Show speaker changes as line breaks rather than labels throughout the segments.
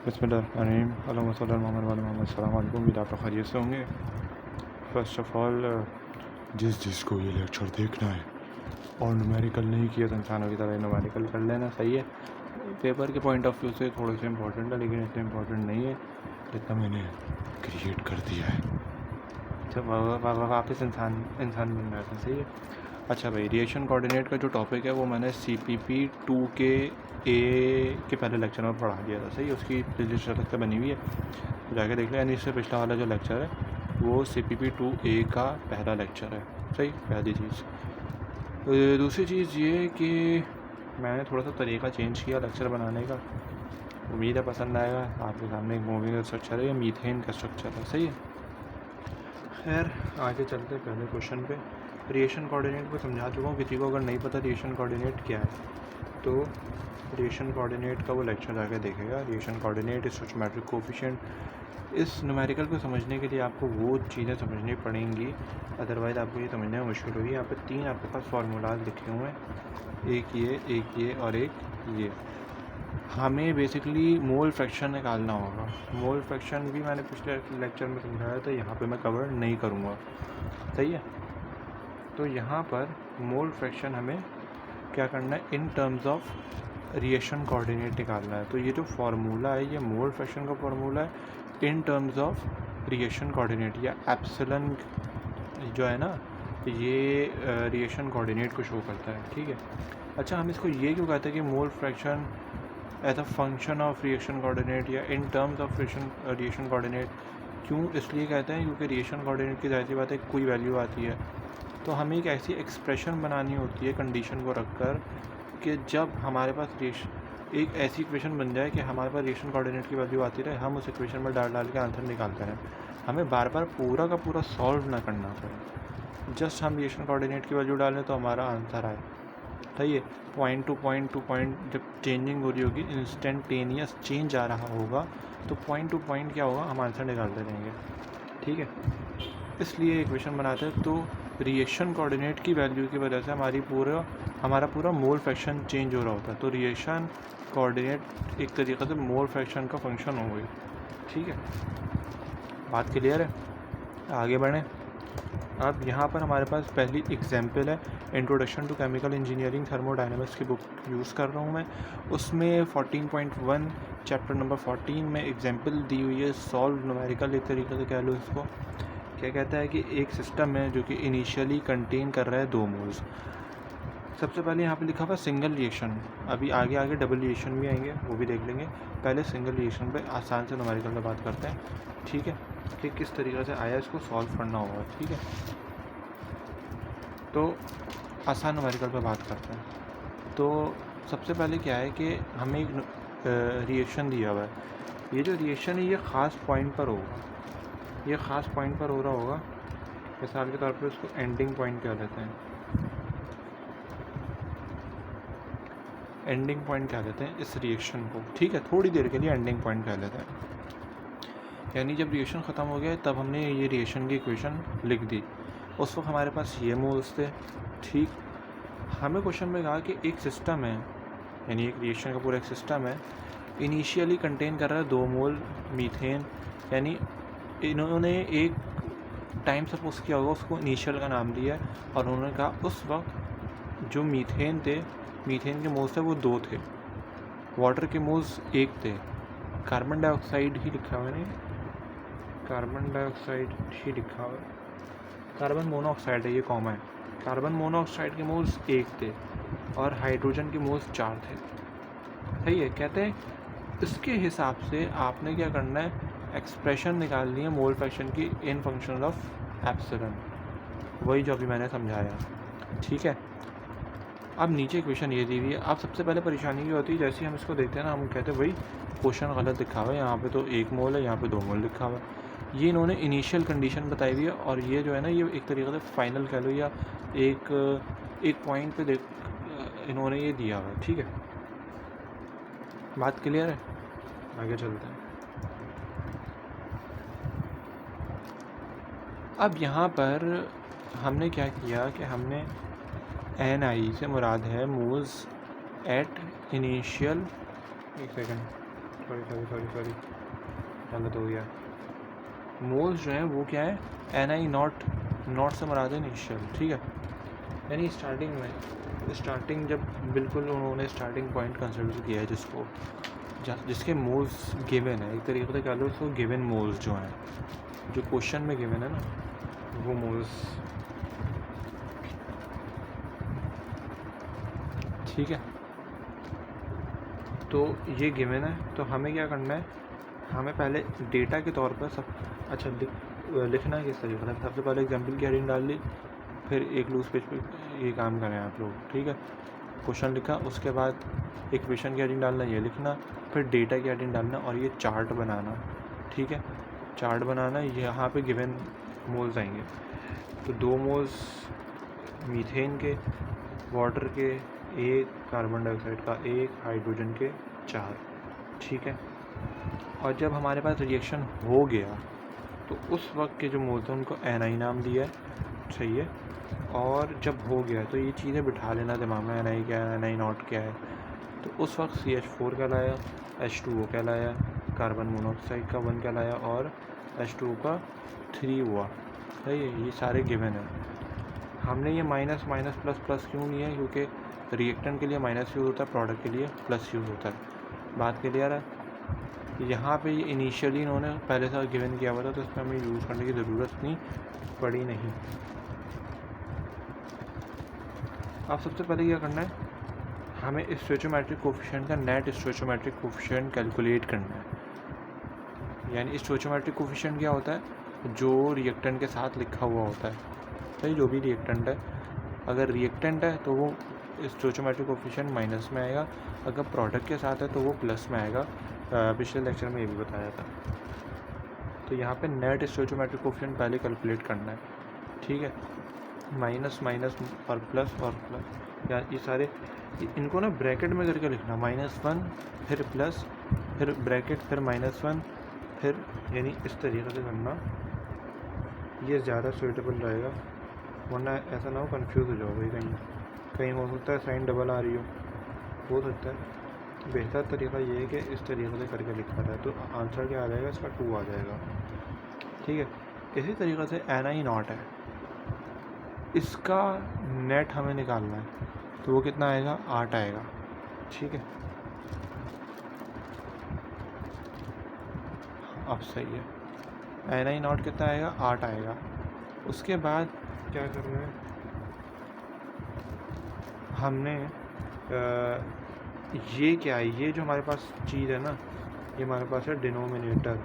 बिस्मिल्लाहिर्रहमानिर्रहीम अल्लाहुम्मा सल्ली अला मोहम्मद व अला मोहम्मद। अस्सलाम वालेकुम, उम्मीद आप लोग खैरियत से होंगे। फ़र्स्ट ऑफ़ ऑल जिसको ये लेक्चर देखना है और न्यूमेरिकल नहीं किया तो इंसानों की तरह न्यूमेरिकल कर लेना, सही है। पेपर के पॉइंट ऑफ व्यू से थोड़ा सा इंपॉर्टेंट है, लेकिन इतना इंपॉर्टेंट नहीं है जितना मैंने क्रिएट कर दिया है जब वापस इंसान बन रहा था, सही है। अच्छा भाई, रिएक्शन कोऑर्डिनेट का जो टॉपिक है वो मैंने CPP 2 के ए के पहले लेक्चर में पढ़ा दिया था, सही है। उसकी प्लेलिस्ट अलग से बनी हुई है, तो जाके देख लें। यानी इससे पिछला वाला जो लेक्चर है वो CPP 2A का पहला लेक्चर है, सही। पहली चीज़। दूसरी चीज़ ये कि मैंने थोड़ा सा तरीका चेंज किया लेक्चर बनाने का। उम्मीद है पसंद आएगा। आपके सामने एक मूवी का स्ट्रक्चर है, या मीथेन का स्ट्रक्चर है, सही है। खैर आगे चलते हैं पहले क्वेश्चन पे। रिएक्शन कोऑर्डिनेट को समझा चुका हूँ, किसी को अगर नहीं पता रिएक्शन कोऑर्डिनेट क्या है तो रिएक्शन कोऑर्डिनेट का वो लेक्चर जाकर देखेगा। Reaction coordinate, stoichiometric coefficient. इस न्यूमेरिकल को समझने के लिए आपको वो चीज़ें समझनी पड़ेंगी, अदरवाइज़ आपको ये समझने में मुश्किल होगी। यहाँ पे 3 आपके पास फार्मूलाज लिखे हुए हैं, एक ये और एक ये। हमें बेसिकली मोल फ्रैक्शन निकालना होगा। मोल फ्रैक्शन भी मैंने पिछले लेक्चर में समझाया था, यहाँ पे मैं कवर नहीं करूँगा, सही है। तो यहाँ पर मोल फ्रैक्शन हमें क्या करना है, इन टर्म्स ऑफ रिएक्शन कोऑर्डिनेट निकालना है। तो ये जो फार्मूला है ये मोल फ्रैक्शन का फार्मूला है इन टर्म्स ऑफ रिएक्शन कोऑर्डिनेट, या एप्सिलॉन जो है ना, ये रिएक्शन कोऑर्डिनेट को शो करता है, ठीक है। अच्छा, हम इसको ये क्यों कहते हैं कि mole fraction as a function of reaction coordinate या in terms of reaction coordinate, क्यों इसलिए कहते हैं क्योंकि रिएक्शन कोऑर्डिनेट की जाहिर सी बात है कोई वैल्यू आती है, तो हमें एक ऐसी एक्सप्रेशन बनानी होती है कंडीशन को रखकर कि जब हमारे पास एक ऐसी इक्वेशन बन जाए कि हमारे पास रिएक्शन कोऑर्डिनेट की वैल्यू आती रहे, हम उस इक्वेशन में डाल के आंसर निकालते रहें। हमें बार बार पूरा का पूरा सॉल्व ना करना पड़े, जस्ट हम रिएक्शन कोऑर्डिनेट की वैल्यू डालें तो हमारा आंसर आए, सही है। पॉइंट टू पॉइंट जब चेंजिंग हो रही होगी, इंस्टेंटेनियस चेंज आ रहा होगा, तो पॉइंट टू पॉइंट क्या होगा, हम आंसर निकालते रहेंगे, ठीक है। इसलिए इक्वेशन बनाते हैं। तो रिएक्शन कोऑर्डिनेट की वैल्यू की वजह से हमारा पूरा मोल फ्रैक्शन चेंज हो रहा होता है। तो रिएक्शन कोऑर्डिनेट एक तरीक़े से मोल फ्रैक्शन का फंक्शन हो गई, ठीक है। बात क्लियर है, आगे बढ़ें। अब यहाँ पर हमारे पास पहली एग्जाम्पल है, introduction to chemical engineering thermodynamics की बुक यूज़ कर रहा हूँ मैं। उसमें 14.1 चैप्टर नंबर 14 में एग्जाम्पल दी हुई है, सॉल्व न्यूमेरिकल एक तरीके से कह लो इसको। क्या कहता है कि एक सिस्टम है जो कि इनिशियली कंटेन कर रहा है 2 मोल्स। सबसे पहले यहाँ पे लिखा हुआ सिंगल रिएक्शन, अभी आगे डबल रिएक्शन भी आएंगे, वो भी देख लेंगे। पहले सिंगल रिएक्शन पे आसान से न्यूमेरिकल में बात करते हैं, ठीक है, कि किस तरीक़े से आया इसको सॉल्व करना होगा, ठीक है। तो आसान न्यूमेरिकल पे बात करते हैं। तो सबसे पहले क्या है कि हमें एक रिएक्शन दिया हुआ है। ये जो रिएक्शन है ये ख़ास पॉइंट पर होगा, ये ख़ास पॉइंट पर हो रहा होगा। मिसाल के तौर पे उसको एंडिंग पॉइंट कह देते हैं, एंडिंग पॉइंट कह देते हैं इस रिएक्शन को, ठीक है। थोड़ी देर के लिए एंडिंग पॉइंट कह देते हैं, यानी जब रिएक्शन ख़त्म हो गया तब हमने ये रिएक्शन की इक्वेशन लिख दी। उस वक्त हमारे पास ये मोल्स थे, ठीक। हमें क्वेश्चन में कहा कि एक सिस्टम है, यानी एक रिएक्शन का पूरा एक सिस्टम है, इनिशियली कंटेन कर रहा है 2 मोल मीथेन। यानी इन्होंने एक टाइम सपोज किया होगा, उसको इनिशियल का नाम दिया है, और उन्होंने कहा उस वक्त जो मीथेन थे, मीथेन के मोल्स थे वो 2 थे, वाटर के मोल्स 1 थे। कार्बन डाइऑक्साइड ही लिखा हुआ है, नहीं कार्बन डाइऑक्साइड ही लिखा हुआ है, कार्बन मोनोऑक्साइड है, ये कॉमन है। कार्बन मोनोऑक्साइड के मोल्स 1 थे और हाइड्रोजन के मोल्स 4 थे, सही है। कहते हैं इसके हिसाब से आपने क्या करना है, एक्सप्रेशन निकालनी है मोल फ्रैक्शन की इन फंक्शन ऑफ एप्सिलॉन, वही जो अभी मैंने समझाया, ठीक है। अब नीचे इक्वेशन ये दी हुई है। अब सबसे पहले परेशानी ये होती है, जैसे हम इसको देखते हैं ना, हम कहते हैं भाई क्वेश्चन गलत लिखा हुआ है, यहाँ पे तो 1 मोल है, यहाँ पे 2 मोल लिखा हुआ है। ये इन्होंने इनिशियल कंडीशन बताई हुई है, और ये जो है ना, ये एक तरीके से फाइनल कह लो, या एक पॉइंट पे इन्होंने ये दिया हुआ है, ठीक है। बात क्लियर है, आगे चलते हैं। अब यहाँ पर हमने क्या किया कि हमने NI से मुराद है मोल्स एट इनिशियल, एक सेकेंड, सॉरी गलत हो गया। मोल्स जो हैं वो क्या है, NI नॉट से मराद है इनिशियल, ठीक है। यानी स्टार्टिंग जब बिल्कुल उन्होंने स्टार्टिंग पॉइंट कंसिडर किया है जिसके मोल्स गिवन है, एक तरीके से कह लो उसको गिवन मोल्स जो हैं, जो क्वेश्चन में गिवन है ना, वो मोल्स, ठीक है। तो ये गिवन है, तो हमें क्या करना है, हमें पहले डेटा के तौर पर अच्छा लिखना है किस तरीके से। सबसे पहले एग्जाम्पल की हेडिंग डाल ली, फिर एक लूज पेज पे ये काम करें आप लोग, ठीक है। क्वेश्चन लिखा, उसके बाद इक्वेशन की हेडिंग डालना, ये लिखना, फिर डेटा की हेडिंग डालना और ये चार्ट बनाना, ठीक है। चार्ट बनाना, यहाँ पे गिवन मोल्स आएंगे, तो 2 मोल्स मीथेन के, वाटर के 1, कार्बन डाइऑक्साइड का 1, हाइड्रोजन के 4, ठीक है। और जब हमारे पास रिएक्शन हो गया तो उस वक्त के जो मोल्स हैं उनको NI नाम दिया है, सही है। और जब हो गया तो ये चीज़ें बिठा लेना दिमाग में, NI क्या है, NI नॉट क्या है। तो उस वक्त CH4 कहलाया, H2O कहलाया, कार्बन मोनोऑक्साइड का 1 कहलाया और H2O का 3 हुआ, सही है। ये सारे गिवन है। हमने ये माइनस माइनस प्लस प्लस क्यों नहीं है, क्योंकि रिएक्टेंट के लिए माइनस यूज़ होता है, प्रोडक्ट के लिए प्लस यूज़ होता है। बात क्लियर है। यहाँ पे ये इनिशियली इन्होंने पहले से गिवन किया हुआ था, तो इसमें हमें यूज़ करने की ज़रूरत नहीं पड़ी नहीं। अब सबसे पहले क्या करना है, हमें स्टोइचोमेट्रिक कोफिशिएंट का नेट स्टोइचोमेट्रिक कोफिशिएंट कैलकुलेट करना है। यानी स्टोइचोमेट्रिक कोफिशिएंट क्या होता है, जो रिएक्टेंट के साथ लिखा हुआ होता है, सही। जो भी रिएक्टेंट है, अगर रिएक्टेंट है तो वो स्टोइचोमेट्रिक कोफिशिएंट माइनस में आएगा, अगर प्रोडक्ट के साथ है तो वो प्लस में आएगा। पिछले लेक्चर में ये भी बताया था। तो यहाँ पे नेट स्टोइचोमेट्रिक कोफिशिएंट पहले कैलकुलेट करना है, ठीक है। माइनस माइनस और प्लस, या ये सारे इनको ना ब्रैकेट में करके लिखना, -1 फिर प्लस फिर ब्रैकेट फिर -1 फिर, यानी इस तरीके से करना, ये ज़्यादा सूटेबल रहेगा। वरना ऐसा ना हो कंफ्यूज हो जाओगे, कहीं हो सकता है साइन डबल आ रही हो सकता है। बेहतर तरीका ये है कि इस तरीके से करके लिखा जाए, तो आंसर क्या आ जाएगा, इसका 2 आ जाएगा, ठीक है। इसी तरीके से NI नॉट है, इसका नेट हमें निकालना है, तो वो कितना आएगा, 8 आएगा, ठीक है। अब सही है, NI नॉट कितना आएगा, 8 आएगा। उसके बाद क्या करना है, हमने ये क्या है, ये जो हमारे पास चीज़ है ना, ये हमारे पास है डिनोमिनेटर,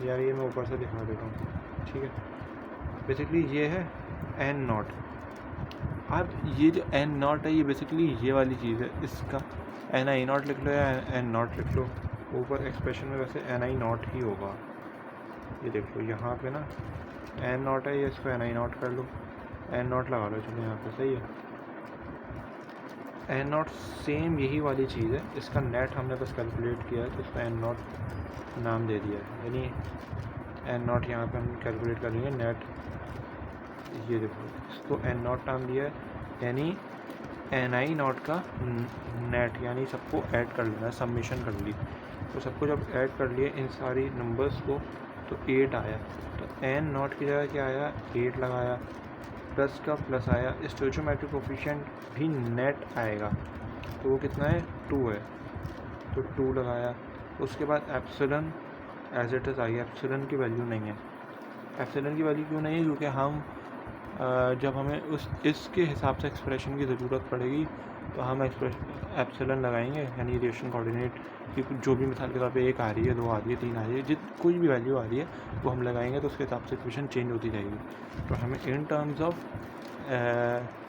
यार ये मैं ऊपर से दिखा देता हूँ, ठीक है। बेसिकली ये है N नॉट। अब ये जो N नॉट है, ये बेसिकली ये वाली चीज़ है, इसका NI नॉट लिख लो या N नॉट लिख लो, ऊपर एक्सप्रेशन में वैसे NI नॉट ही होगा। ये देख लो यहाँ पे ना N नॉट है, ये इसको NI नॉट कर लो, N नॉट लगा लो, चलो यहाँ पे सही है। N नॉट सेम यही वाली चीज़ है, इसका नेट हमने बस कैलकुलेट किया है, तो इसको N नॉट नाम दे दिया है। यानी N नॉट यहाँ पे हम कैलकुलेट करेंगे नेट, ये देखो इसको N नॉट नाम दिया है, यानी NI नॉट का नेट, यानी सबको ऐड कर लेना, सब्मिशन कर ली। तो सबको जब ऐड कर लिए इन सारी नंबर्स को, तो 8 आया। तो N नॉट की जगह क्या आया, 8 लगाया, प्लस का प्लस आया, स्टोइचोमेट्रिक कोफिशिएंट भी नेट आएगा, तो वो कितना है, 2 है, तो 2 लगाया। उसके बाद एप्सिलन एज इट इज़ आ गया, एप्सिलन की वैल्यू नहीं है। एप्सिलन की वैल्यू क्यों नहीं है, क्योंकि हम जब हमें इसके हिसाब से एक्सप्रेशन की ज़रूरत पड़ेगी तो हम एप्सिलन लगाएंगे, यानी रिएक्शन कोऑर्डिनेट की जो भी मिसाल के तौर पे 1 आ रही है, 2 आ रही है, 3 आ रही है, कोई भी वैल्यू आ रही है वो हम लगाएंगे, तो उसके हिसाब से इक्वेशन चेंज होती जाएगी। तो हमें इन terms of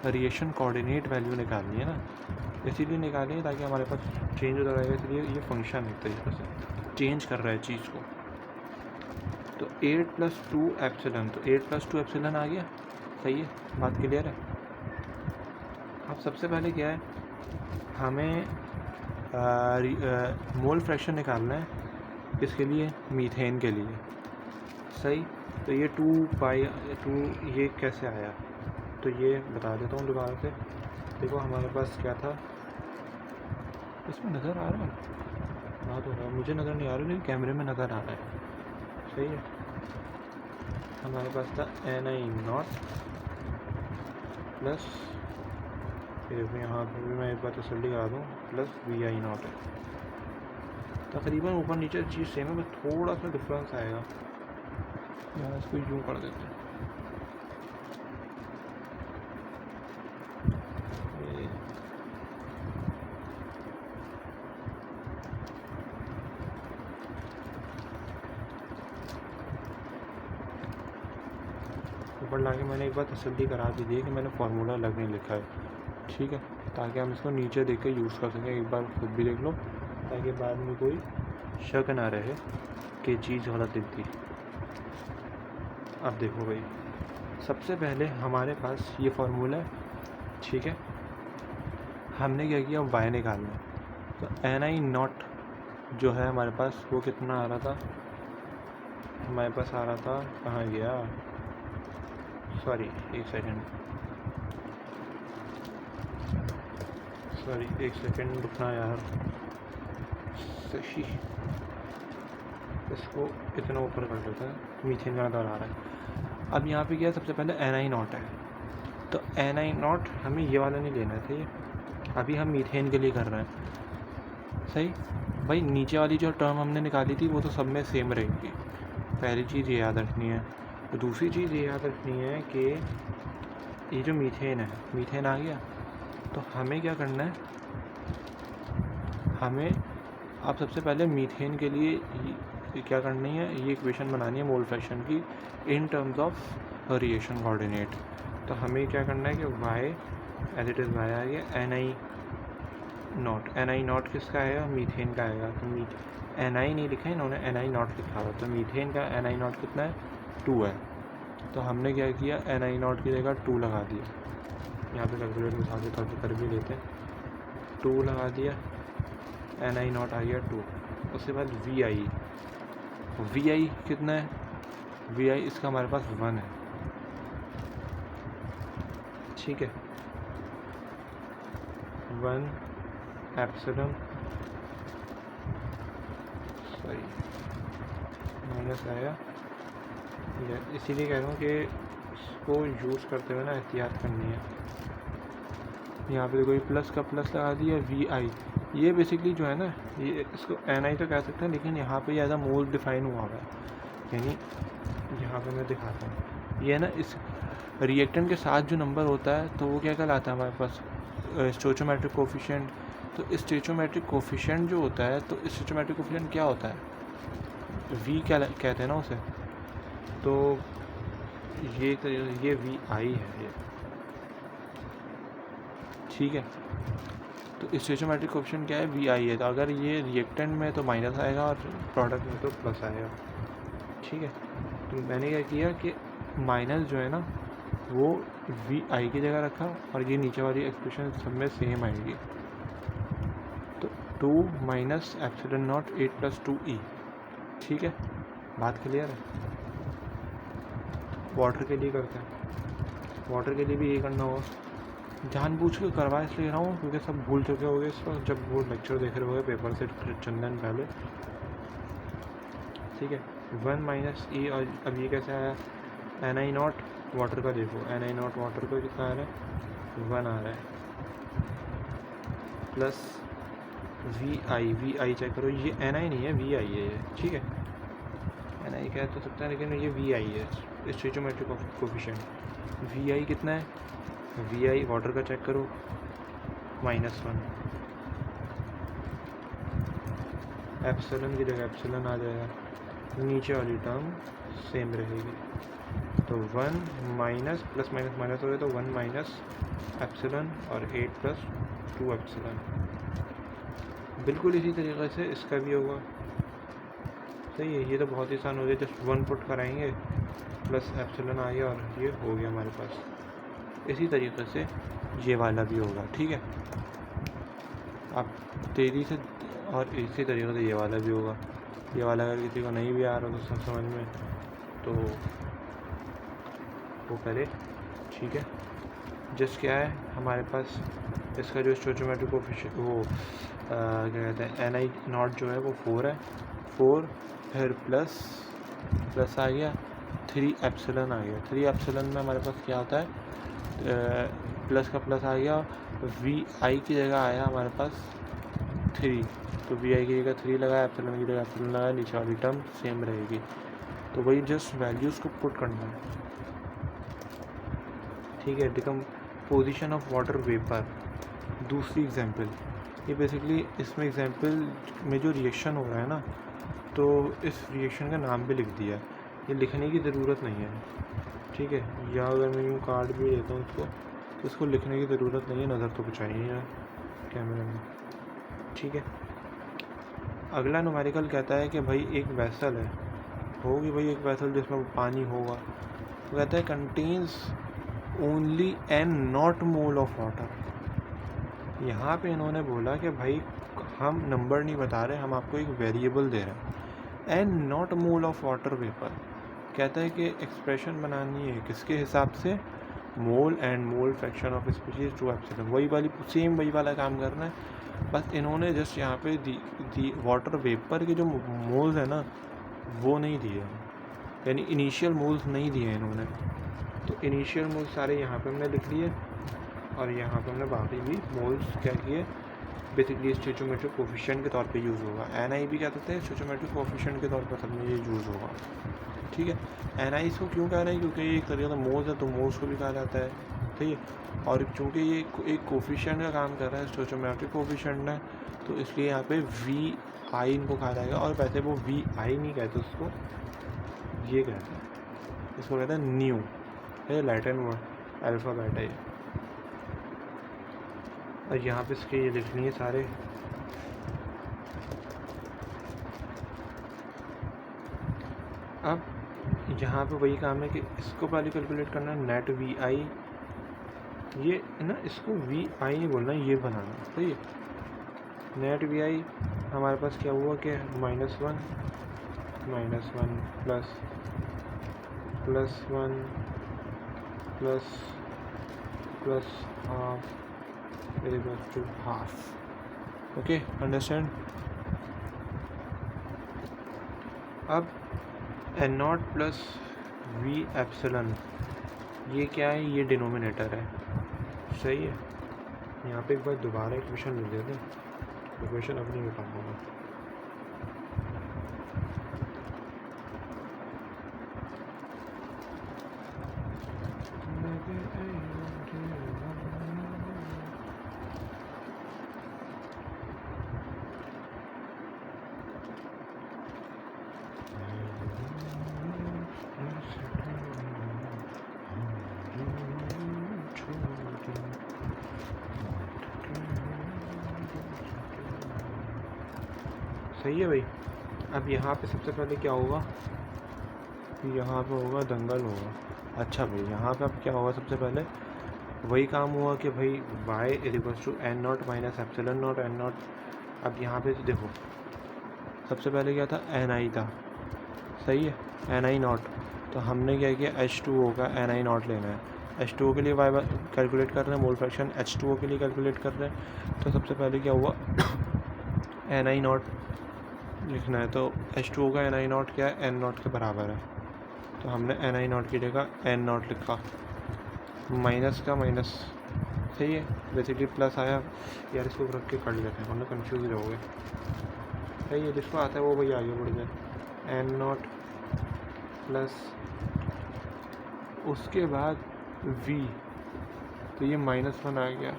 reaction coordinate value निकालनी है ना, इसीलिए निकालेंगे ताकि हमारे पास चेंज होता रहेगा, इसलिए ये फंक्शन एक तरीके से चेंज कर रहा है चीज़ को। तो 8 + 2 एप्सिलन, तो 8 + 2 एप्सिलन आ गया, सही है, बात क्लियर है। अब सबसे पहले क्या है, हमें मोल फ्रैक्शन निकालना है, इसके लिए मीथेन के लिए, सही। तो ये 2 ये कैसे आया, तो ये बता देता हूँ दोबारा से। देखो हमारे पास क्या था, इसमें नज़र आ रहा है, आ तो रहा है, मुझे नज़र नहीं आ रहा लेकिन कैमरे में नज़र आ रहा है। सही है। हमारे पास था NI0 प्लस, फिर यहाँ पर भी मैं एक बार तसल्ली करा दूँ, प्लस VI0 है। तकरीबन ऊपर नीचे चीज़ सेम है, बस थोड़ा सा डिफरेंस आएगा। यहाँ इसको यूँ कर देते हैं। ऊपर लाके मैंने एक बार तसल्ली करा भी दी कि मैंने फार्मूला अलग नहीं लिखा है, ठीक है, ताकि हम इसको नीचे देख के यूज़ कर सकें। एक बार खुद भी देख लो ताकि बाद में कोई शक ना रहे कि चीज़ गलत लिख दी। अब देखो भाई, सबसे पहले हमारे पास ये फार्मूला है, ठीक है। हमने क्या किया, y निकालना है। तो NI0 जो है हमारे पास वो कितना आ रहा था, हमारे पास आ रहा था, कहाँ गया, सॉरी एक सेकंड रुकना यार, सही, इसको इतना ऊपर कर देता है, मीथेन का नज़र आ रहा है। अब यहाँ पे क्या है, सबसे पहले NI0 है, तो NI0 हमें ये वाला नहीं लेना चाहिए, अभी हम मीथेन के लिए कर रहे हैं। सही भाई, नीचे वाली जो टर्म हमने निकाली थी वो तो सब में सेम रहेगी, पहली चीज़ ये याद रखनी है। तो दूसरी चीज़ ये याद रखनी है कि ये जो मीथेन है, मीथेन आ गया, तो हमें क्या करना है, हमें अब सबसे पहले मीथेन के लिए क्या करनी है, ये इक्वेशन बनानी है मोल फ्रैक्शन की in terms of reaction coordinate. तो हमें क्या करना है कि y as it is y आ गया, NI0 किसका आएगा, मीथेन का आएगा। तो NI नहीं लिखा है इन्होंने, NI0 लिखा हुआ, तो मीथेन का NI0 कितना है, 2 है। तो हमने क्या किया, NI0 की जगह 2 लगा दिया, यहाँ पे कैलकुलेटर में साथ तौर पर कर भी लेते हैं, 2 लगा दिया, NI0 आ गया 2। उसके बाद VI कितना है, VI इसका हमारे पास 1 है, ठीक है, 1 एप्सिलॉन, सॉरी माइनस आया, इसीलिए कह रहा हूँ कि इसको यूज़ करते हुए ना एहतियात करनी है। यहाँ पे कोई प्लस का प्लस लगा दिया, VI, ये बेसिकली जो है ना, ये इसको NI तो कह सकते हैं, लेकिन यहाँ पे एज अ मोल डिफाइन हुआ है, यानी यहाँ पे मैं दिखाता हूँ, ये ना इस रिएक्टेंट के साथ जो नंबर होता है तो वो क्या कहलाता है हमारे पास, स्टोइचोमेट्रिक कोफिशिएंट। तो स्टोइचोमेट्रिक कोफिशिएंट जो होता है, तो स्टोइचोमेट्रिक कोफिशिएंट क्या होता है, V क्या कहते हैं ना उसे, तो ये VI है ये, ठीक है। तो स्टोइचोमेट्रिक कोफिशिएंट क्या है, VI है। तो अगर ये रिएक्टेंट में तो माइनस आएगा और प्रोडक्ट में तो प्लस आएगा, ठीक है। तो मैंने क्या किया कि माइनस जो है ना वो VI की जगह रखा, और ये नीचे वाली एक्सप्रेशन सब में सेम आएगी। तो 2 माइनस एप्सिलॉन नॉट 8 + 2E, ठीक है, बात क्लियर है। वाटर के लिए करते हैं, वाटर के लिए भी ये करना होगा, जानबूझ के करवा इसलिए रहा हूँ क्योंकि सब भूल चुके होंगे इस वक्त, जब वो लेक्चर देख रहे होंगे पेपर से चंद दिन पहले, ठीक है। 1 माइनस E, और अब ये कैसे आया, NI0 वाटर का देखो, NI0 वाटर का कितना आ रहा है, 1 आ रहा है, प्लस VI चेक करो, ये NI नहीं है, VI है ये, ठीक है। NI कह तो सकता है लेकिन ये VI है, स्टोइचोमेट्रिक कोफिशिएंट। VI कितना है, VI वाटर का चेक करो, -1, एप्सिलॉन की जगह एप्सिलॉन आ जाएगा, नीचे वाली टर्म सेम रहेगी। तो 1 माइनस प्लस माइनस माइनस हो गया, तो 1 माइनस एप्सिलॉन और 8 + 2 एप्सिलॉन। बिल्कुल इसी तरीके से इसका भी होगा, सही है। ये तो बहुत ही आसान हो गया, जस्ट 1 पुट कराएंगे, प्लस एप्सिलॉन आ गया और ये हो गया हमारे पास। इसी तरीके से ये वाला भी होगा, ठीक है। अब तेज़ी से, और इसी तरीके से ये वाला भी होगा। ये वाला अगर किसी को नहीं भी आ रहा तो सब समझ में, तो वो करे, ठीक है। जस्ट क्या है हमारे पास, इसका जो स्टोइचोमेट्रिक कोफिशिएंट, वो क्या कहते हैं एन आई नॉट जो है वो 4 है, 4 फिर प्लस आ गया 3 एप्सिलन आ गया। 3 एप्सिलन में हमारे पास क्या होता है, प्लस का प्लस आ गया, वी आई की जगह आया हमारे पास 3, तो वी आई की जगह 3 लगाया, एप्सिलन की जगह एप्सिलन लगाया, नीचे वाली टर्म सेम रहेगी। तो वही जस्ट वैल्यूज़ को पुट करना है, ठीक है। डिकम्पोजिशन ऑफ वाटर वेपर, दूसरी एग्जांपल, ये बेसिकली इसमें एग्जांपल में जो रिएक्शन हो रहा है ना, तो इस रिएक्शन का नाम भी लिख दिया है, ये लिखने की ज़रूरत नहीं है, ठीक है। या अगर मैं यूँ कार्ड भी देता हूँ इसको, तो इसको लिखने की ज़रूरत नहीं है, नज़र तो बचाइए यार कैमरे में, ठीक है। अगला न्यूमेरिकल कहता है कि भाई एक वैसल है, होगी भाई एक वैसल जिसमें पानी होगा, तो कहता है contains only an naught mole of water. यहाँ पे इन्होंने बोला कि भाई हम नंबर नहीं बता रहे, हम आपको एक वेरिएबल दे रहे हैं, n naught mole of water vapour. कहता है कि एक्सप्रेशन बनानी है किसके हिसाब से, mole and mole fraction of species to epsilon, वही वाली सेम वही वाला काम करना है। बस इन्होंने जस्ट यहाँ पे दी वाटर वेपर के जो मोल्स है ना वो नहीं दिए, यानी इनिशियल मोल्स नहीं दिए इन्होंने। तो इनिशियल मोल्स सारे यहाँ पे हमने लिख लिए, और यहाँ पे हमने बाकी भी मोल्स क्या किए, बेसिकली स्टोइचोमेट्रिक कोफिशिएंट के तौर पे यूज़ होगा। एन आई भी कहते हैं स्टोइचोमेट्रिक कोफिशिएंट के तौर पर सब में ये यूज़ होगा, ठीक है। एन आई को क्यों कह रहे हैं, क्योंकि ये एक तरीके का मोल्स है, तो मोल्स को भी कहा जाता है, ठीक है। और चूँकि ये एक कोफिशिएंट का काम कर रहा है, स्टोइचोमेट्रिक कोफिशिएंट है, तो इसलिए यहाँ पे वी आई इनको कहा जाएगा। और वैसे वो वी आई नहीं कहते उसको, ये कहते हैं, इसको कहते हैं न्यू, है लैटिन वर्ड अल्फ़ाबेट है। और यहाँ पे इसके ये लिखनी है सारे, अब यहाँ पे वही काम है कि इसको पहले कैलकुलेट करना है, नेट वी आई, ये ना इसको वी आई नहीं बोलना, ये बनाना, सही है। नेट वी आई हमारे पास क्या हुआ कि -1 plus 1 plus half to half, okay, understand. अब N naught plus we epsilon, ये क्या है, ये डिनोमिनेटर है, सही है। यहाँ पे एक बार दोबारा इक्वेशन लिख देते हैं, इक्वेशन अब नहीं मिटा पाऊँगा। सही है भाई। अब यहाँ पे सबसे पहले क्या होगा, यहाँ पे होगा दंगल होगा। अच्छा भाई यहाँ पे अब क्या होगा, सबसे पहले वही काम हुआ कि भाई y equals to n naught minus epsilon naught n naught. अब यहाँ पे देखो सबसे पहले क्या था, एन आई था, सही है, एन आई नॉट। तो हमने क्या किया, H2O का एन आई नॉट लेना है, H2O के लिए y कैलकुलेट कर रहे हैं, मोल फ्रैक्शन H2O के लिए कैलकुलेट कर रहे हैं। तो सबसे पहले क्या हुआ, एन आई नॉट लिखना है, तो H2O का एन आई नॉट क्या है, एन नॉट के बराबर है, तो हमने एन आई नॉट की जगह एन नॉट लिखा, माइनस का माइनस, सही है, बेसिकली प्लस आया। यार इसको रख के कर लेते हैं, वरना कन्फ्यूज हो गए, सही है। जिसको आता है वो भाई आगे बढ़ जाए, एन नॉट प्लस उसके बाद v, तो ये -1 आ गया,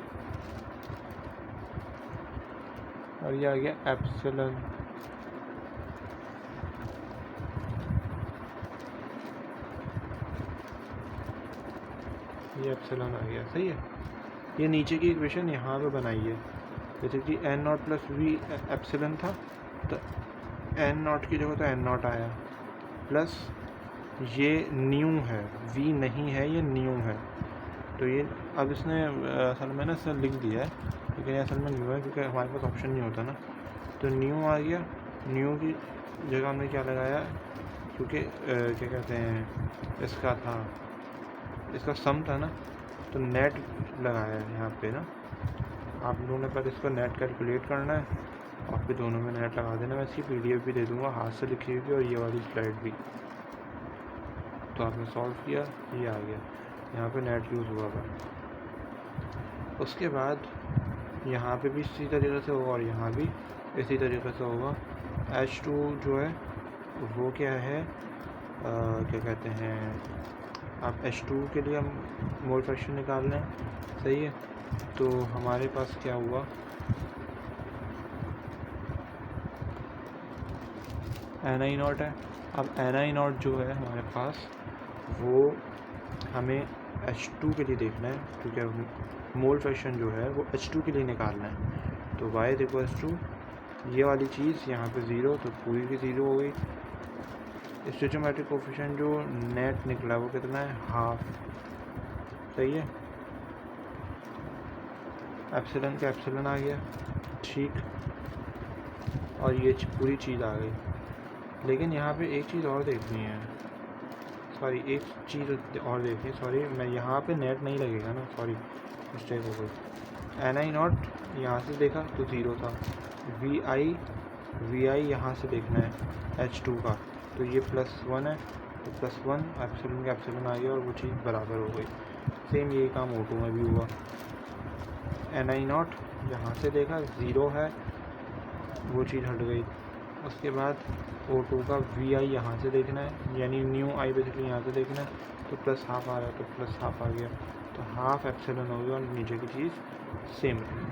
और ये आ गया एप्सिलन, ये एप्सिलन आ गया, सही है। ये नीचे की इक्वेशन यहाँ पे बनाई है, जैसे कि n naught plus we epsilon था, तो एन नॉट की जगह तो एन नॉट आया, प्लस ये न्यू है, वी नहीं है, ये न्यू है। तो ये अब इसने असल में ना सर लिख दिया है, लेकिन असल में न्यू है क्योंकि हमारे पास ऑप्शन नहीं होता ना। तो न्यू आ गया, न्यू की जगह हमने क्या लगाया, क्योंकि क्या कहते हैं इसका था, इसका सम था ना, तो नेट लगाया है यहाँ पे ना। आप लोगों ने पर इसका नेट कैलकुलेट करना है और फिर दोनों में नेट लगा देना। मैं इसकी PDF भी दे दूँगा हाथ से लिखी हुई भी और ये वाली स्लाइड भी। तो आपने सॉल्व किया, ये आ गया, यहाँ पे नेट यूज़ हुआ था। उसके बाद यहाँ पे भी इसी तरीके से होगा और यहाँ भी इसी तरीके से होगा। H2 जो है वो क्या है, क्या कहते हैं, आप H2 के लिए हम मोल फ्रैक्शन निकाल लें, सही है। तो हमारे पास क्या हुआ, Ni0 है। अब Ni0 जो है हमारे पास वो हमें H2 के लिए देखना है, क्योंकि मोल फ्रैक्शन जो है वो H2 के लिए निकालना है। तो y इक्वल्स टू ये वाली चीज़ यहाँ पे 0, तो पूरी की 0 हो गई। स्टोइचोमेट्रिक कोफिशिएंट जो नेट निकला वो कितना है, हाफ, सही है। एप्सिलन का एप्सिलन आ गया, ठीक, और ये पूरी चीज़ आ गई। लेकिन यहाँ पे एक चीज़ और देखनी है, सॉरी एक चीज़ और देखनी है, सॉरी मैं यहाँ पे नेट नहीं लगेगा ना, सॉरी मिस्टेक हो गई। Ni0 यहाँ से देखा तो 0 था, Vi यहाँ से देखना है H2 का, तो ये +1 है, तो +1 एप्सिलन का एप्सिलन आ गया और वो चीज़ बराबर हो गई। सेम यही काम O2 में भी हुआ। Ni0 यहाँ से देखा 0 है, वो चीज़ हट गई। उसके बाद O2 का Vi यहाँ से देखना है, यानी न्यू आई बेसिकली यहाँ से देखना है, तो +½ आ रहा है, तो +½ आ गया, तो हाफ एप्सिलन हो गया और नीचे की चीज़ सेम रही।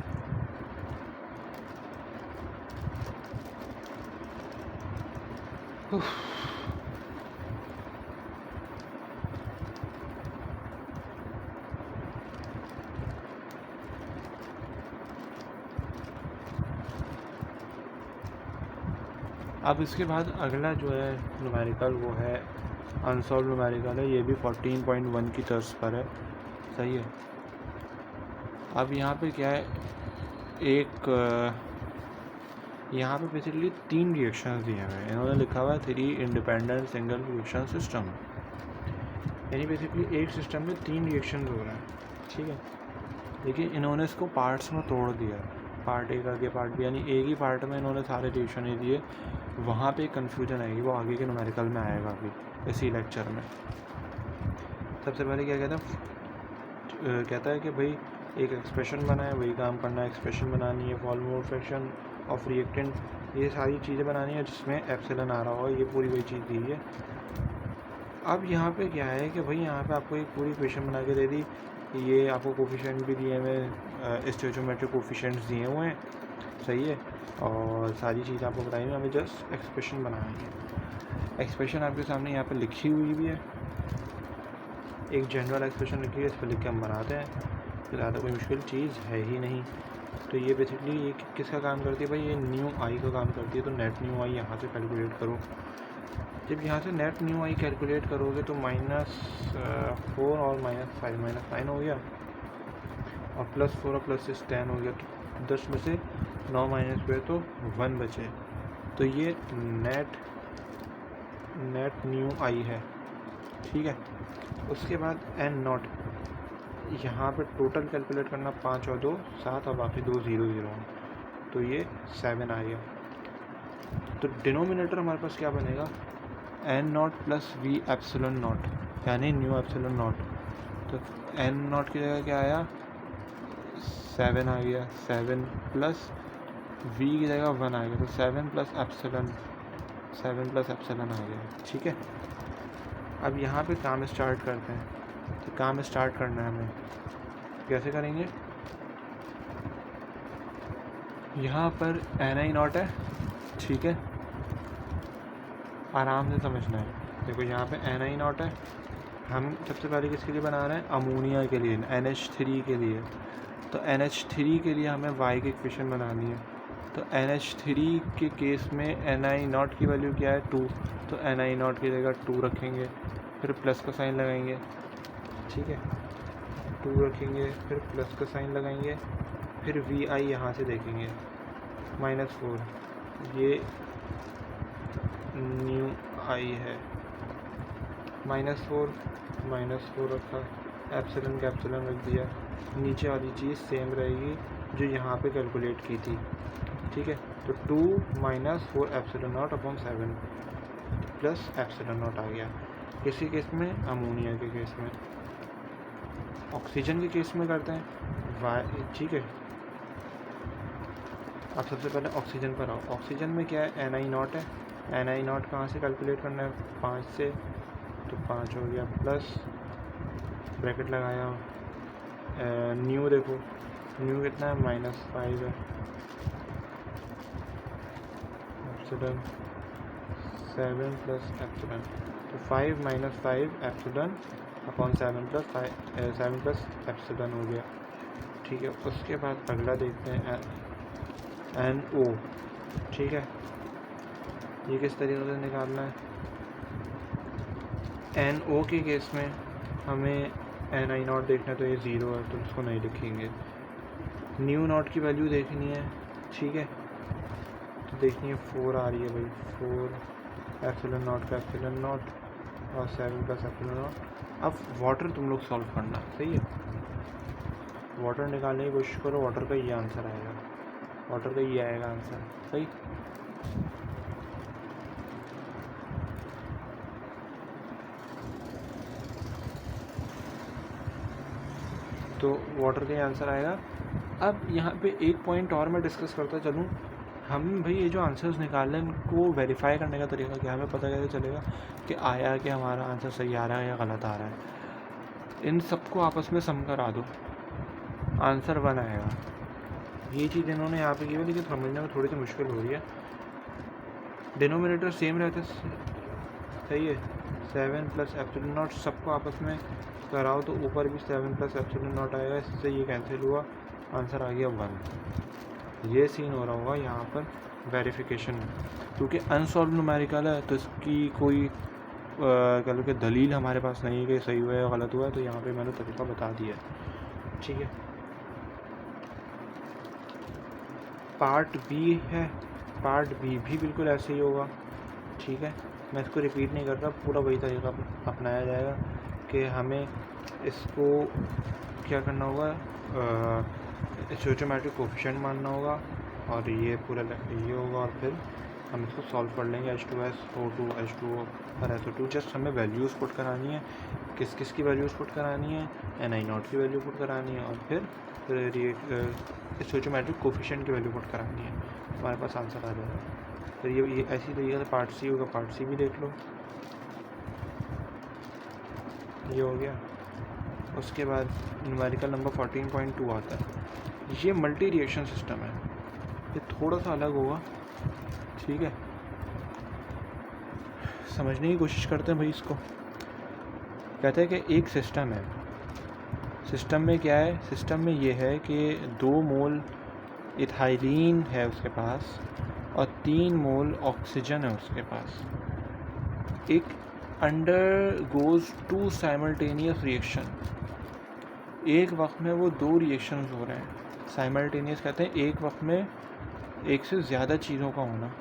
अब इसके बाद अगला जो है न्यूमेरिकल वो है अनसॉल्व न्यूमेरिकल है, ये भी 14.1 की तर्ज पर है, सही है। अब यहाँ पे क्या है, एक यहाँ पे बेसिकली 3 रिएक्शंस दिए हुए हैं, इन्होंने लिखा हुआ है 3 इंडिपेंडेंट सिंगल रिएक्शन सिस्टम, यानी बेसिकली एक सिस्टम में 3 रिएक्शन हो रहा है, ठीक है। लेकिन इन्होंने इसको पार्ट्स में तोड़ दिया, पार्ट ए करके पार्ट बी, यानी एक ही पार्ट में इन्होंने सारे रिएक्शन ही दिए। वहाँ पे कन्फ्यूजन आएगी, वो आगे के न्यूमेरिकल में आएगा अभी इसी लेक्चर में। सबसे पहले क्या कहता है कि भाई एक एक्सप्रेशन बना है, वही काम करना है, एक्सप्रेशन बनानी है for mole fraction of reactant, ये सारी चीज़ें बनानी है जिसमें एप्सिलन आ रहा हो, ये पूरी वही चीज़ दी है। अब यहाँ पे क्या है कि भाई यहाँ पे आपको एक पूरी इक्वेशन बना के दे दी, ये आपको कोफिशिएंट भी दिए हुए, स्टोइचोमेट्रिक कोफिशिएंट्स दिए हुए हैं, सही है, और सारी चीज़ आपको बताई हमें जस्ट एक्सप्रेशन बनानी है। एक्सप्रेशन आपके सामने यहाँ पे लिखी हुई भी है, एक जनरल एक्सप्रेशन लिखी है, इस पर लिख के हम बनाते हैं, ज़्यादा कोई मुश्किल चीज़ है ही नहीं। तो ये बेसिकली ये किसका काम करती है भाई, ये न्यू आई का काम करती है। तो नेट न्यू आई यहाँ से कैलकुलेट करो। जब यहाँ से नेट न्यू आई कैलकुलेट करोगे तो -4 और -5 -9 हो गया, और +4 और +6 10 हो गया, तो 10 में से 9 माइनस हुए तो 1 बचे। तो ये नेट न्यू आई है, ठीक है। उसके बाद N0 यहाँ पे टोटल कैलकुलेट करना, 5 और 2 7 और बाकी 2 0 0 हैं, तो ये 7 आ गया। तो डिनोमिनेटर हमारे पास क्या बनेगा, N0 + V एप्सिलॉन नॉट, यानी न्यू एप्सिलॉन नॉट। तो N0 की जगह क्या आया, 7 आ गया, 7 प्लस V की जगह 1 आ गया, तो 7 + एप्सिलॉन आ गया, ठीक है। अब यहाँ पे काम स्टार्ट करते हैं। तो काम स्टार्ट करना है हमें, कैसे करेंगे, यहाँ पर Ni0 है, ठीक है, आराम से समझना है। देखो यहाँ पे Ni0 है, हम सबसे पहले किसके लिए बना रहे हैं, अमोनिया के लिए, NH3 के लिए। तो NH3 के लिए हमें Y की इक्वेशन बनानी है। तो NH3 के केस में Ni0 की वैल्यू क्या है, 2, तो Ni0 की जगह 2 रखेंगे, फिर प्लस का साइन लगाएंगे, ठीक है, 2 रखेंगे, फिर प्लस का साइन लगाएंगे, फिर Vi यहाँ से देखेंगे, -4, ये न्यू आई है, -4 रखा, एप्सिलन का एप्सिलन रख दिया, नीचे वाली चीज़ सेम रहेगी, जो यहाँ पे कैलकुलेट की थी, ठीक है। तो 2 - 4 epsilon naught upon 7 plus epsilon naught आ गया। किसी केस में? अमोनिया के केस में। ऑक्सीजन के केस में करते हैं वाई, ठीक है। अब सबसे पहले ऑक्सीजन पर आओ। ऑक्सीजन में क्या है? NI0 है। NI0 कहाँ से कैलकुलेट करना है? 5 से, तो 5 हो गया प्लस ब्रैकेट लगाया। न्यू देखो, न्यू कितना है? -5 है। एप्सिलॉन 7 प्लस एप्सिलॉन, तो 5 - 5 एप्सिलॉन अपॉन 7 प्लस एप्सिलॉन हो गया, ठीक है। उसके बाद अगला देखते हैं NO, ठीक है। ये किस तरीके से निकालना है? NO के केस में हमें NI0 देखना है, तो ये 0 है तो उसको नहीं लिखेंगे। न्यू नॉट की वैल्यू देखनी है, ठीक है। तो देखनी है 4 आ रही है भाई, 4 एप्सिलॉन नॉट का एप्सिलॉन नॉट और 7 प्लस एप्सिलॉन नॉट। अब वाटर तुम लोग सॉल्व करना, सही है। वाटर निकालने की कोशिश करो, वाटर का ये आंसर आएगा, वाटर का ये आएगा आंसर, सही। तो वाटर का आंसर आएगा। अब यहाँ पे एक पॉइंट और मैं डिस्कस करता चलूँ। हम भाई ये जो आंसर्स निकाल रहे हैं इनको वेरीफाई करने का तरीका क्या, हमें पता कैसे चलेगा कि आया कि हमारा आंसर सही आ रहा है या गलत आ रहा है? इन सबको आपस में सम करा दो, आंसर 1 आएगा। ये चीज़ इन्होंने यहाँ पे की है, लेकिन समझने में थोड़ी सी मुश्किल हो रही है। डिनोमिनेटर सेम रहते, सही है। 7 प्लस एप्सिलॉन नॉट सबको आपस में कराओ तो ऊपर भी 7 प्लस एप्सिलॉन नॉट आएगा, इससे ये कैंसिल हुआ, आंसर आ गया 1। ये सीन हो रहा होगा यहाँ पर वेरिफिकेशन में, क्योंकि अनसॉल्व न्यूमेरिकल है तो इसकी कोई कह लो कि दलील हमारे पास नहीं है कि सही हुआ है या गलत हुआ है। तो यहाँ पे मैंने तरीका बता दिया है, ठीक है। पार्ट बी है, पार्ट बी भी बिल्कुल ऐसे ही होगा, ठीक है। मैं इसको रिपीट नहीं करता, पूरा वही तरीका अपनाया जाएगा कि हमें इसको क्या करना होगा, स्टोइचोमेट्रिक कोफिशिएंट मानना होगा और ये पूरा ये होगा, और फिर हम इसको सॉल्व कर लेंगे। H2S O2 H2O और SO2। जस्ट हमें वैल्यूज़ पुट करानी है, किस किस की वैल्यूज़ पुट करानी है, NI0 की वैल्यू पुट करानी है और फिर स्टोइचोमेट्रिक कोफिशिएंट की वैल्यू पुट करानी है, हमारे पास आंसर आ जाएगा। फिर ये ऐसी तरीके से पार्ट सी होगा, पार्ट सी भी देख लो, ये हो गया। उसके बाद न्यूमेरिकल नंबर 14.2 आता है। ये मल्टी रिएक्शन सिस्टम है, ये थोड़ा सा अलग होगा, ठीक है। समझने की कोशिश करते हैं भाई इसको। कहते हैं कि एक सिस्टम है, सिस्टम में क्या है, सिस्टम में ये है कि 2 मोल इथाइलिन है उसके पास और 3 मोल ऑक्सीजन है उसके पास। एक अंडर गोज 2 साइमल्टेनियस रिएक्शन, एक वक्त में वो 2 रिएक्शंस हो रहे हैं। साइमल्टेनियस कहते हैं एक वक्त में एक से ज़्यादा चीज़ों का होना।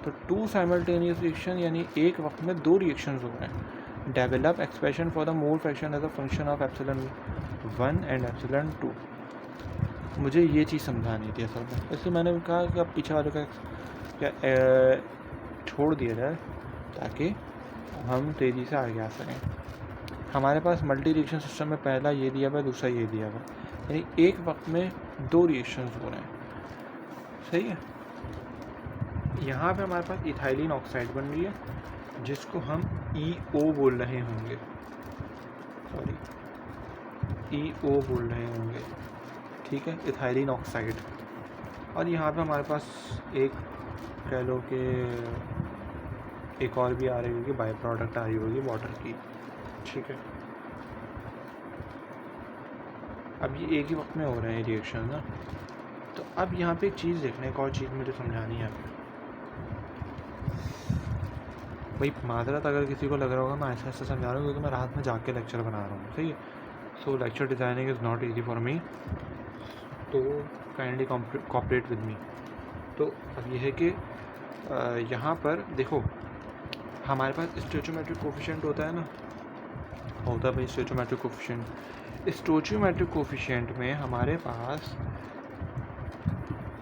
तो 2 साइमल्टेनियस रिएक्शन यानी एक वक्त में 2 रिएक्शंस हो रहे हैं। Develop expression for the mole fraction as a function of epsilon 1 and epsilon 2। मुझे ये चीज़ समझानी थी असल में, इसलिए मैंने कहा कि अब पीछे वाले का क्या छोड़ दिया जाए ताकि हम तेज़ी से आगे आ सकें। हमारे पास मल्टी रिएक्शन सिस्टम में पहला ये दिया हुआ, दूसरा ये दिया हुआ, यानी एक वक्त में 2 रिएक्शंस हो रहे हैं, सही है। यहाँ पे हमारे पास इथाइलिन ऑक्साइड बन रही है जिसको हम EO बोल रहे होंगे, सॉरी EO बोल रहे होंगे, ठीक है, इथाइलिन ऑक्साइड। और यहाँ पे हमारे पास एक कह लो कि एक और भी आ रही होगी, बाई प्रोडक्ट आ रही होगी वाटर की, ठीक है। अब ये एक ही वक्त में हो रहे हैं रिएक्शन ना। तो अब यहाँ पे एक चीज़ देखना है, एक और चीज़ मुझे समझानी है आपको भाई। माजरत अगर किसी को लग रहा होगा मैं ऐसा ऐसा समझा रहा हूँ क्योंकि मैं रात में जाके लेक्चर बना रहा हूँ, सही है। सो lecture designing is not easy for me, तो काइंडली कोऑपरेट विद मी। तो अब यह है कि यहाँ पर देखो हमारे पास स्टोइचोमेट्रिक कोफिशिएंट होता है ना, होता है भाई स्टोइचोमेट्रिक कोफिशिएंट। स्टोइचोमेट्रिक कोफिशिएंट में हमारे पास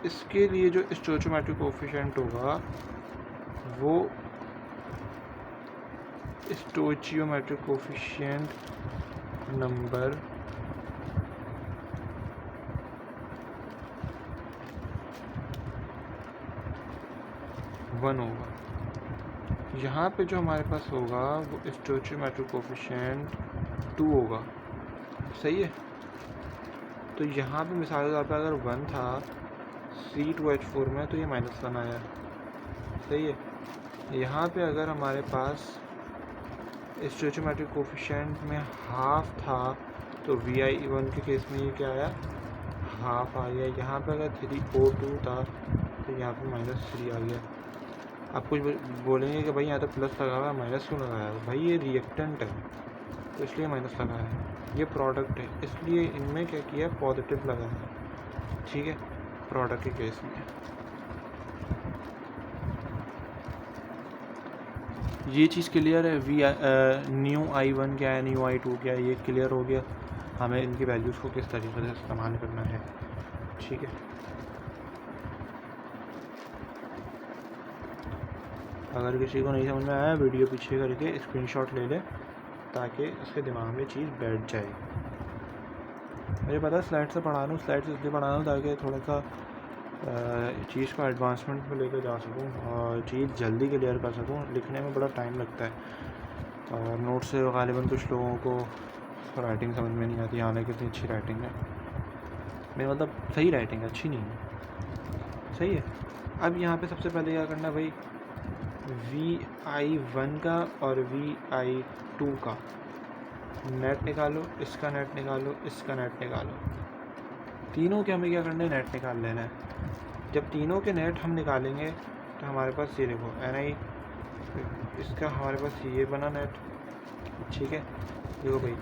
इसके लिए जो स्टोइचियोमेट्रिक कोफिशिएंट होगा वो स्टोइचियोमेट्रिक कोफिशिएंट नंबर 1 होगा। यहाँ पे जो हमारे पास होगा वो स्टोइचियोमेट्रिक कोफिशिएंट 2 होगा। सही है। तो यहाँ पे मिसाल के तौर पर अगर 1 था C2H4 में तो ये -1 आया। सही है। यहाँ पे अगर हमारे पास स्टोइचियोमेट्रिक कोफिशिएंट में हाफ था तो Vi1 के केस में ये क्या आया, हाफ आ गया। यहाँ पे अगर 3O2 था तो यहाँ पे -3 आ गया। आप कुछ बोलेंगे कि भाई यहाँ तो प्लस लगा हुआ है, माइनस क्यों लगाया? भाई ये रिएक्टेंट है तो इसलिए माइनस लगाया है, ये प्रोडक्ट है इसलिए इनमें क्या किया, पॉजिटिव लगाया है। ठीक है, प्रोडक्ट के केस में ये चीज़ क्लियर है। न्यू I1 क्या है, न्यू I2 क्या है, ये क्लियर हो गया। हमें इनकी वैल्यूज़ को किस तरीके से इस्तेमाल करना है। ठीक है, अगर किसी को नहीं समझ में आया वीडियो पीछे करके स्क्रीनशॉट ले ले ताकि उसके दिमाग में चीज़ बैठ जाए। मुझे पता है स्लाइड से पढ़ा रहा हूँ, स्लाइड से इसलिए पढ़ा रहा हूँ ताकि थोड़ा सा चीज़ को एडवांसमेंट में लेकर जा सकूँ और चीज़ जल्दी क्लियर कर सकूँ। लिखने में बड़ा टाइम लगता है और नोट से गालिबन कुछ लोगों को राइटिंग समझ में नहीं आती, हालांकि कितनी अच्छी राइटिंग है। मेरा मतलब सही राइटिंग है, अच्छी नहीं है, सही है। अब यहाँ पे सबसे पहले क्या करना भाई, Vi1 का और Vi2 का नेट निकालो, इसका नेट निकालो, इसका नेट निकालो। तीनों के हमें क्या करना है, नेट निकाल लेना है। जब तीनों के नेट हम निकालेंगे तो हमारे पास ये देखो Ni, इसका हमारे पास ये बना नेट। ठीक है, देखो भाई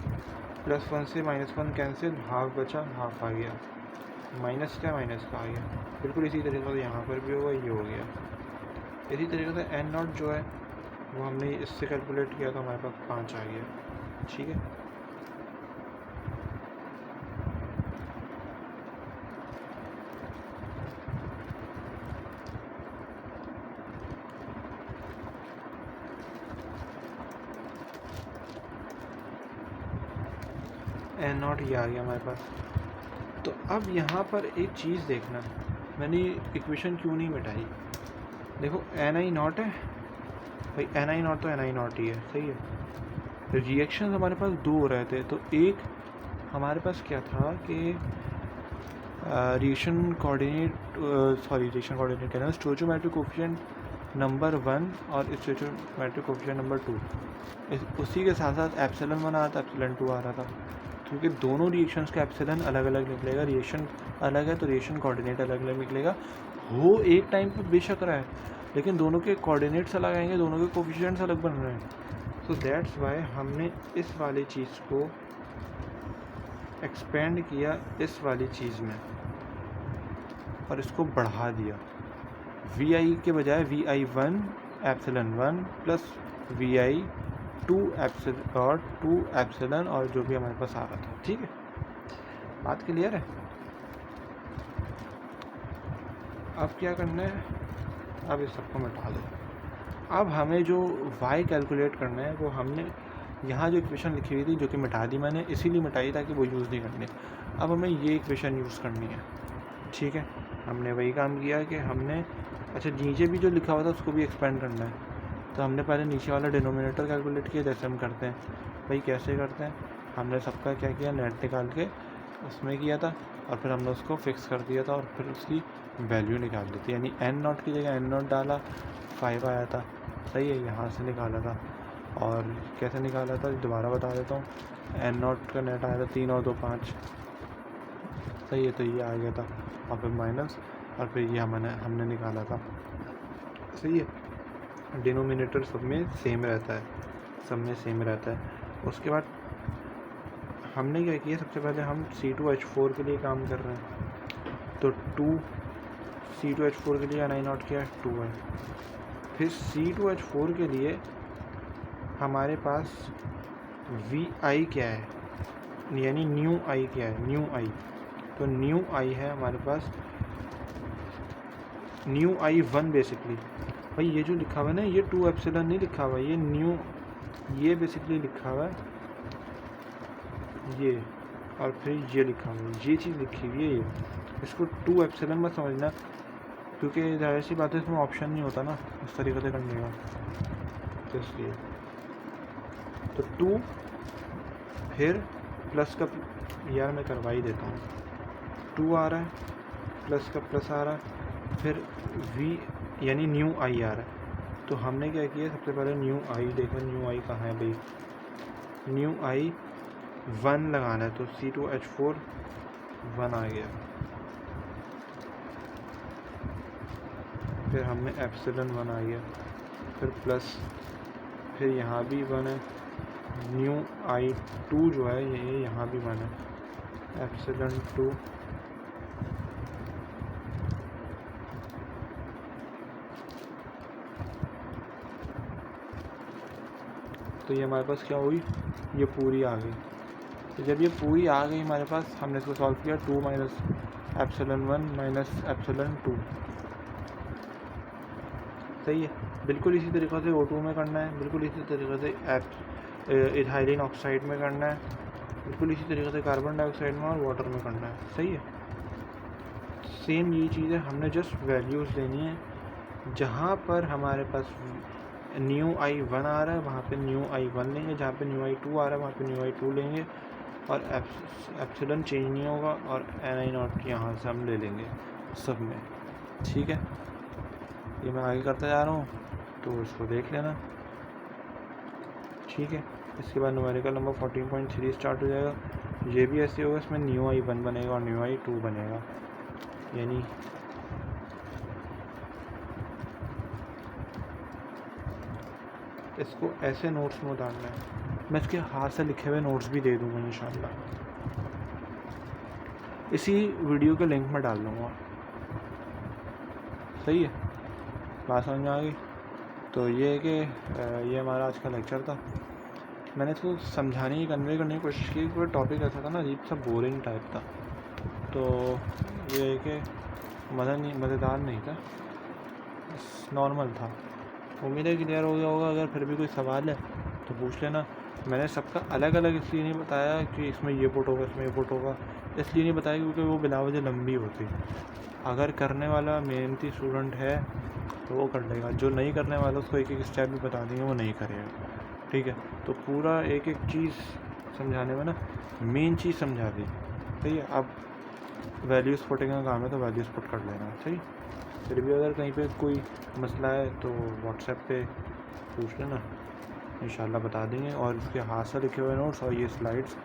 +1 से -1 कैंसिल, हाफ बचा, हाफ आ गया, माइनस का आ गया। बिल्कुल इसी तरीके से यहाँ पर भी होगा, ये हो गया। इसी तरीके से N0 जो है वो हमने इससे कैलकुलेट किया तो हमारे पास 5 आ गया। ठीक है, N0 ये आ गया हमारे पास। तो अब यहाँ पर एक चीज़ देखना, मैंने इक्वेशन क्यों नहीं मिटाई। देखो Ni0 है भाई, Ni0 तो Ni0 ही है। सही है। रिएक्शन हमारे पास 2 हो रहे थे, तो एक हमारे पास क्या था कि रिएक्शन कोऑर्डिनेट कह रहा हूँ, स्टोइचियोमेट्रिक कोफिशिएंट नंबर 1 और स्टोइचियोमेट्रिक कोफिशिएंट नंबर 2, उसी के साथ साथ एप्सिलॉन 1 आ रहा था, एप्सिलॉन 2 आ रहा था। क्योंकि दोनों रिएक्शंस का एप्सिलॉन अलग अलग निकलेगा, रिएक्शन अलग है तो रिएक्शन कोऑर्डिनेट अलग अलग निकलेगा। हो एक टाइम पर बेशक रहा है लेकिन दोनों के कोऑर्डिनेट्स अलग आएंगे, दोनों के कोफिशिएंट्स अलग बन रहे हैं। सो दैट्स वाई हमने इस वाली चीज़ को एक्सपेंड किया इस वाली चीज़ में और इसको बढ़ा दिया। Vi के बजाय Vi1 epsilon 1 plus Vi2 epsilon और जो भी हमारे पास आ रहा था। ठीक है, बात क्लियर है। अब क्या करना है, अब इस सबको मिटा दो। अब हमें जो y कैलकुलेट करना है वो हमने यहाँ जो इक्वेशन लिखी हुई थी जो कि मिटा दी मैंने, इसीलिए मिटाई ताकि वो यूज़ नहीं करनी। अब हमें ये इक्वेशन यूज़ करनी है। ठीक है, हमने वही काम किया कि हमने अच्छा नीचे भी जो लिखा हुआ था उसको भी एक्सपेंड करना है। तो हमने पहले नीचे वाला डिनोमिनेटर कैलकुलेट किया जैसे हम करते हैं। भाई कैसे करते हैं, हमने सबका क्या किया, नेट निकाल के उसमें किया था और फिर हमने उसको फिक्स कर दिया था और फिर उसकी वैल्यू निकाल दी थी। यानी N0 की जगह N0 डाला, 5 आया था। सही है, यहाँ से निकाला था। और कैसे निकाला था दोबारा बता देता हूँ। N0 का नेट आया था 3 और 2 5। सही है, तो ये आ गया था और फिर माइनस और फिर ये हमने निकाला था। सही है, डिनोमिनेटर सब में सेम रहता है, सब में सेम रहता है। उसके बाद हमने क्या किया, सबसे पहले हम C2H4 के लिए काम कर रहे हैं तो 2 C2H4 के लिए Ni0 क्या है, 2 है। फिर C2H4 के लिए हमारे पास Vi क्या है, यानी न्यू I क्या है, न्यू I। तो न्यू I है हमारे पास न्यू आई वन बेसिकली। भाई ये जो लिखा हुआ है ना, ये 2 एप्सिलॉन नहीं लिखा हुआ, ये न्यू, ये बेसिकली लिखा हुआ है ये, और फिर ये लिखा हुआ है, ये चीज़ लिखी हुई है ये। इसको 2 एप्सिलॉन मत समझना, क्योंकि जाहिर सी बात है इसमें ऑप्शन नहीं होता ना इस तरीके से करने का, तो इसलिए तो 2 फिर प्लस का, यार मैं करवा ही देता हूँ, 2 आ रहा है, प्लस का प्लस आ रहा है, फिर v यानी न्यू आई आ रहा है। तो हमने क्या किया, सबसे पहले न्यू आई देखो, न्यू आई कहाँ है भाई, न्यू आई 1 लगाना है, तो C2H4 1 आ गया। फिर हमने एप्सिलॉन 1 आ गया, फिर प्लस, फिर यहाँ भी 1 है, न्यू आई 2 जो है ये यहाँ भी 1 है, एप्सिलॉन 2, तो ये हमारे पास क्या हुई, ये पूरी आ गई। तो जब ये पूरी आ गई हमारे पास, हमने इसको सॉल्व किया, 2 माइनस एप्सिलॉन 1 माइनस एप्सिलॉन 2, सही है। बिल्कुल इसी तरीक़े से O2 में करना है, बिल्कुल इसी तरीक़े से इथाइलिन ऑक्साइड में करना है, बिल्कुल इसी तरीक़े से कार्बन डाइऑक्साइड में और वाटर में करना है, सही है। सेम ये चीज़ है, हमने जस्ट वैल्यूज़ लेनी है, जहाँ पर हमारे पास न्यू आई 1 आ रहा है वहाँ पे न्यू आई 1 लेंगे, जहाँ पे न्यू आई 2 आ रहा है वहाँ पे न्यू आई 2 लेंगे, और एप्सिलॉन चेंज नहीं होगा, और NI0 यहाँ से हम ले लेंगे सब में, ठीक है। ये मैं आगे करता जा रहा हूँ, तो इसको देख लेना, ठीक है। इसके बाद न्यूमेरिकल नंबर 14.3 स्टार्ट हो जाएगा, ये भी ऐसे होगा, इसमें न्यू आई 1 बनेगा और न्यू आई 2 बनेगा, यानी इसको ऐसे नोट्स में उतारना है। मैं इसके हाथ से लिखे हुए नोट्स भी दे दूँगा इंशाल्लाह, इसी वीडियो के लिंक में डाल दूँगा, सही है। बात समझ में आ गई। तो ये है कि ये हमारा आज का लेक्चर था, मैंने इसको समझाने की, कन्वे करने की कोशिश की, पूरा टॉपिक ऐसा था ना अजीब सा बोरिंग टाइप था, तो ये है कि मज़ेदार नहीं था, नॉर्मल था। उम्मीद है क्लियर हो गया होगा। अगर फिर भी कोई सवाल है तो पूछ लेना। मैंने सबका अलग अलग इसलिए नहीं बताया कि इसमें ये पुट होगा, इसमें ये पुट होगा, इसलिए नहीं बताया क्योंकि वो बिला वजह लंबी होती। अगर करने वाला मेहनती स्टूडेंट है तो वो कर लेगा, जो नहीं करने वाला उसको एक एक स्टेप भी बता देंगे वो नहीं करेगा, ठीक है। तो पूरा एक एक चीज़ समझाने में ना मेन चीज़ समझा दी, सही है। अब वैल्यूज़ पुटिंग का काम है तो वैल्यूज़ पुट कर लेना, सही। फिर भी अगर कहीं पे कोई मसला है तो व्हाट्सएप पे पूछ लेना, इंशाल्लाह बता देंगे। और इसके हाथ से लिखे हुए नोट्स और ये स्लाइड्स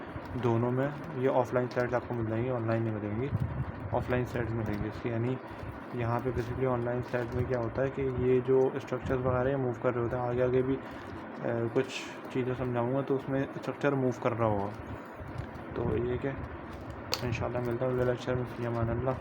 दोनों में, ये ऑफलाइन स्लाइड्स आपको मिल जाएंगी, ऑनलाइन नहीं मिलेंगी, ऑफलाइन स्लाइड्स मिलेंगी इसकी। यानी यहाँ पे बेसिकली ऑनलाइन स्लाइड में क्या होता है कि ये जो स्ट्रक्चर्स वगैरह मूव कर रहे होते हैं, आगे आगे भी कुछ चीज़ें समझाऊँगा तो उसमें स्ट्रक्चर मूव कर रहा होगा। तो ये क्या इंशाल्लाह मिलता है अगले लेक्चर में। फ़ी अमान अल्लाह।